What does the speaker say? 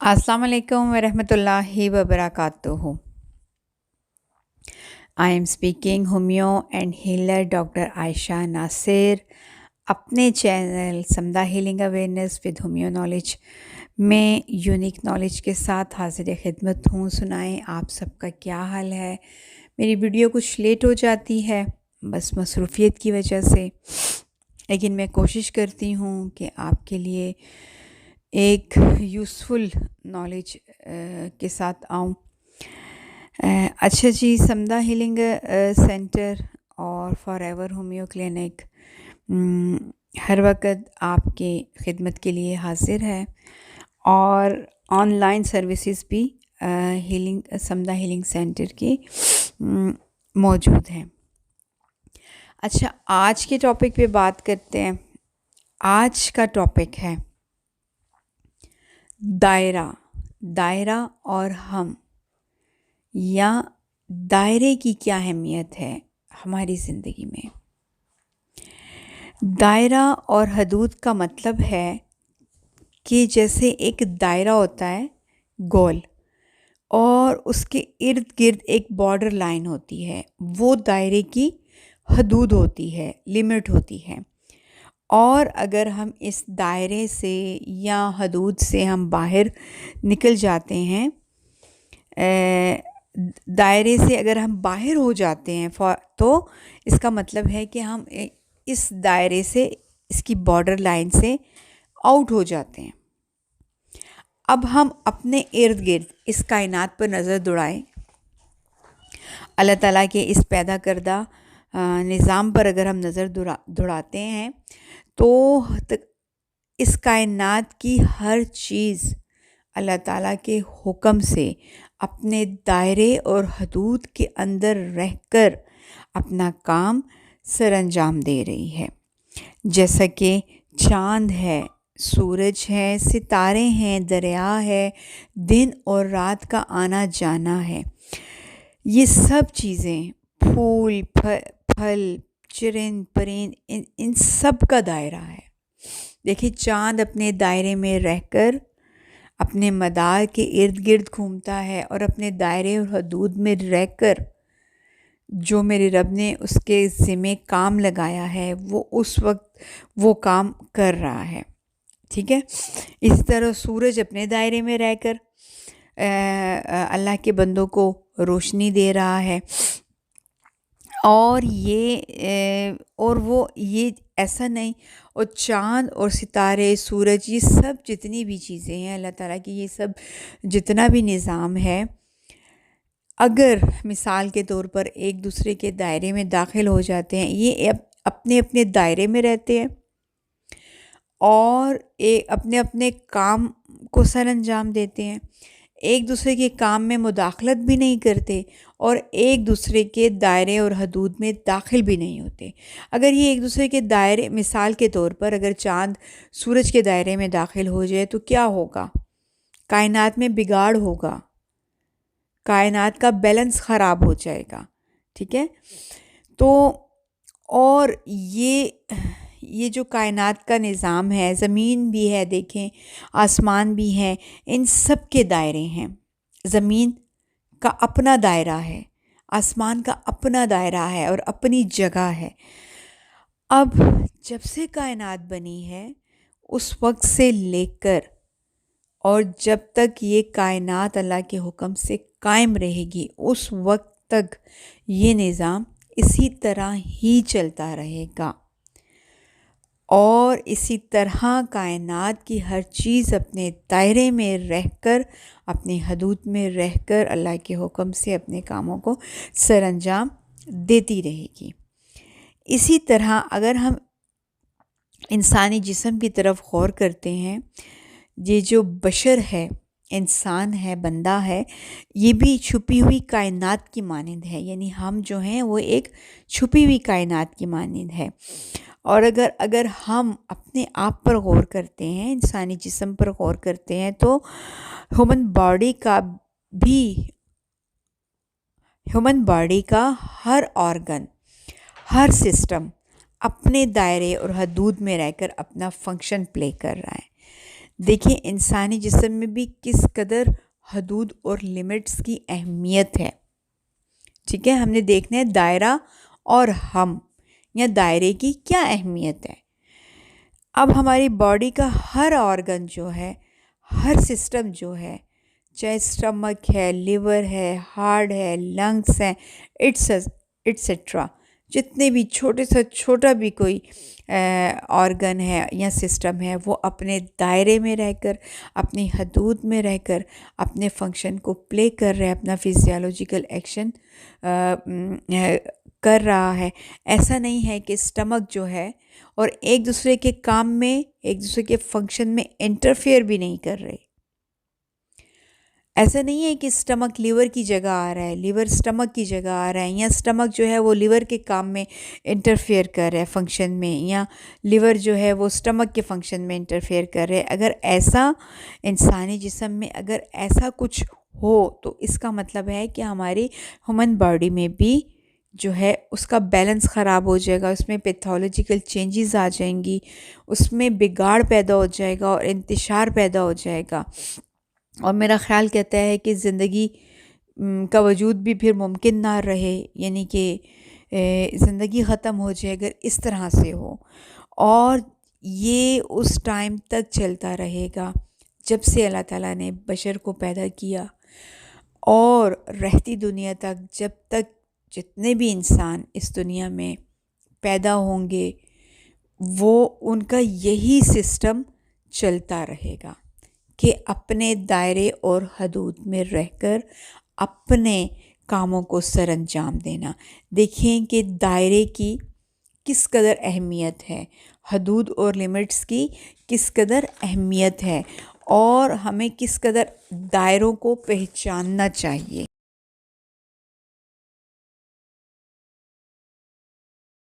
अस्सलाम वालेकुम वरहमतुल्लाहि वबरकातुहू। I am speaking homeo and healer doctor Ayesha Nasir. अपने चैनल समदा healing awareness with homeo knowledge में यूनिक नॉलेज के साथ हाजिर खिदमत हूँ। सुनाएं आप सबका क्या हाल है। मेरी वीडियो कुछ लेट हो जाती है बस मसरूफ़ियत की वजह से, लेकिन मैं कोशिश करती हूँ कि आपके लिए एक यूज़फुल नॉलेज के साथ आऊँ। अच्छा जी, समदा हीलिंग सेंटर और फॉरएवर होमियो क्लिनिक हर वक्त आपके खिदमत के लिए हाजिर है और ऑनलाइन सर्विसेज भी समदा हीलिंग सेंटर की मौजूद हैं। अच्छा, आज के टॉपिक पे बात करते हैं। आज का टॉपिक है दायरा और हम, या दायरे की क्या अहमियत है हमारी ज़िंदगी में। दायरा और हदूद का मतलब है कि जैसे एक दायरा होता है गोल, और उसके इर्द गिर्द एक बॉर्डर लाइन होती है, वो दायरे की हदूद होती है, लिमिट होती है। और अगर हम इस दायरे से या हदूद से हम बाहर निकल जाते हैं, दायरे से अगर हम बाहर हो जाते हैं तो इसका मतलब है कि हम इस दायरे से, इसकी बॉर्डर लाइन से आउट हो जाते हैं। अब हम अपने इर्द गिर्द इस कायनात पर नज़र दौड़ाएं, अल्लाह ताला के इस पैदा करदा निज़ाम पर अगर हम नज़र दौड़ाते हैं तो इस कायनात की हर चीज़ अल्लाह ताला के हुक्म से अपने दायरे और हदूद के अंदर रहकर अपना काम सरअंजाम दे रही है। जैसा कि चाँद है, सूरज है, सितारे हैं, दरिया है, दिन और रात का आना जाना है। ये सब चीज़ें, फूल फल, चरिंद परिंद, इन सब का दायरा है। देखिए, चाँद अपने दायरे में रहकर अपने मदार के इर्द गिर्द घूमता है और अपने दायरे और हदूद में रहकर जो मेरे रब ने उसके ज़िम्मे काम लगाया है वो उस वक्त वो काम कर रहा है। ठीक है। इसी तरह सूरज अपने दायरे में रहकर अल्लाह के बंदों को रोशनी दे रहा है। और ये ऐसा नहीं, और चाँद और सितारे, सूरज, ये सब जितनी भी चीज़ें हैं अल्लाह ताला की, ये सब जितना भी निज़ाम है, अगर मिसाल के तौर पर एक दूसरे के दायरे में दाखिल हो जाते हैं, ये अपने अपने दायरे में रहते हैं और अपने अपने काम को सरअंजाम देते हैं, एक दूसरे के काम में मुदाखलत भी नहीं करते और एक दूसरे के दायरे और हदूद में दाखिल भी नहीं होते। अगर ये एक दूसरे के दायरे, मिसाल के तौर पर अगर चाँद सूरज के दायरे में दाखिल हो जाए तो क्या होगा? कायनात में बिगाड़ होगा, कायनात का बैलेंस ख़राब हो जाएगा। ठीक है। तो और ये जो कायनात का निज़ाम है, ज़मीन भी है, देखें आसमान भी है, इन सब के दायरे हैं। ज़मीन का अपना दायरा है, आसमान का अपना दायरा है और अपनी जगह है। अब जब से कायनात बनी है उस वक्त से लेकर और जब तक ये कायनात अल्लाह के हुक्म से कायम रहेगी, उस वक्त तक ये निज़ाम इसी तरह ही चलता रहेगा। और इसी तरह कायनात की हर चीज़ अपने दायरे में रहकर, अपनी हदूद में रहकर अल्लाह के हुक्म से अपने कामों को सरअंजाम देती रहेगी। इसी तरह अगर हम इंसानी जिस्म की तरफ गौर करते हैं, ये जो बशर है, इंसान है, बंदा है, ये भी छुपी हुई कायनात की मानिंद है। यानी हम जो हैं वो एक छुपी हुई कायनात की मानिंद है। और अगर हम अपने आप पर गौर करते हैं, इंसानी जिस्म पर गौर करते हैं, तो ह्यूमन बॉडी का हर ऑर्गन, हर सिस्टम अपने दायरे और हदूद में रहकर अपना फंक्शन प्ले कर रहा है। دیکھیں انسانی جسم میں بھی کس قدر حدود اور لمٹس کی اہمیت ہے. ٹھیک ہے، ہم نے دیکھنا ہے دائرہ اور ہم یا دائرے کی کیا اہمیت ہے. اب ہماری باڈی کا ہر آرگن جو ہے، ہر سسٹم جو ہے، چاہے اسٹمک ہے، لیور ہے، ہارٹ ہے، لنگس ہیں، ایٹسٹرا، جتنے بھی چھوٹے سے چھوٹا بھی کوئی آرگن ہے یا سسٹم ہے، وہ اپنے دائرے میں رہ کر، اپنی حدود میں رہ کر اپنے فنکشن کو پلے کر رہا ہے، اپنا فزیولوجیکل ایکشن کر رہا ہے. ایسا نہیں ہے کہ اسٹمک جو ہے اور ایک دوسرے کے کام میں، ایک دوسرے کے فنکشن میں انٹرفیئر بھی نہیں کر رہے. ایسا نہیں ہے کہ اسٹمک لیور کی جگہ آ رہا ہے، لیور اسٹمک کی جگہ آ رہا ہے، یا اسٹمک جو ہے وہ لیور کے کام میں انٹرفیئر کر رہا ہے فنکشن میں، یا لیور جو ہے وہ اسٹمک کے فنکشن میں انٹرفیئر کر رہے. اگر ایسا انسانی جسم میں اگر ایسا کچھ ہو تو اس کا مطلب ہے کہ ہماری ہیومن باڈی میں بھی جو ہے اس کا بیلنس خراب ہو جائے گا، اس میں پیتھولوجیکل چینجز آ جائیں گی، اس میں بگاڑ پیدا ہو جائے گا اور انتشار پیدا ہو جائے گا. اور میرا خیال کہتا ہے کہ زندگی کا وجود بھی پھر ممکن نہ رہے، یعنی کہ زندگی ختم ہو جائے اگر اس طرح سے ہو. اور یہ اس ٹائم تک چلتا رہے گا جب سے اللہ تعالیٰ نے بشر کو پیدا کیا، اور رہتی دنیا تک، جب تک جتنے بھی انسان اس دنیا میں پیدا ہوں گے وہ ان کا یہی سسٹم چلتا رہے گا کہ اپنے دائرے اور حدود میں رہ کر اپنے کاموں کو سر انجام دینا. دیکھیں کہ دائرے کی کس قدر اہمیت ہے، حدود اور لمٹس کی کس قدر اہمیت ہے، اور ہمیں کس قدر دائروں کو پہچاننا چاہیے.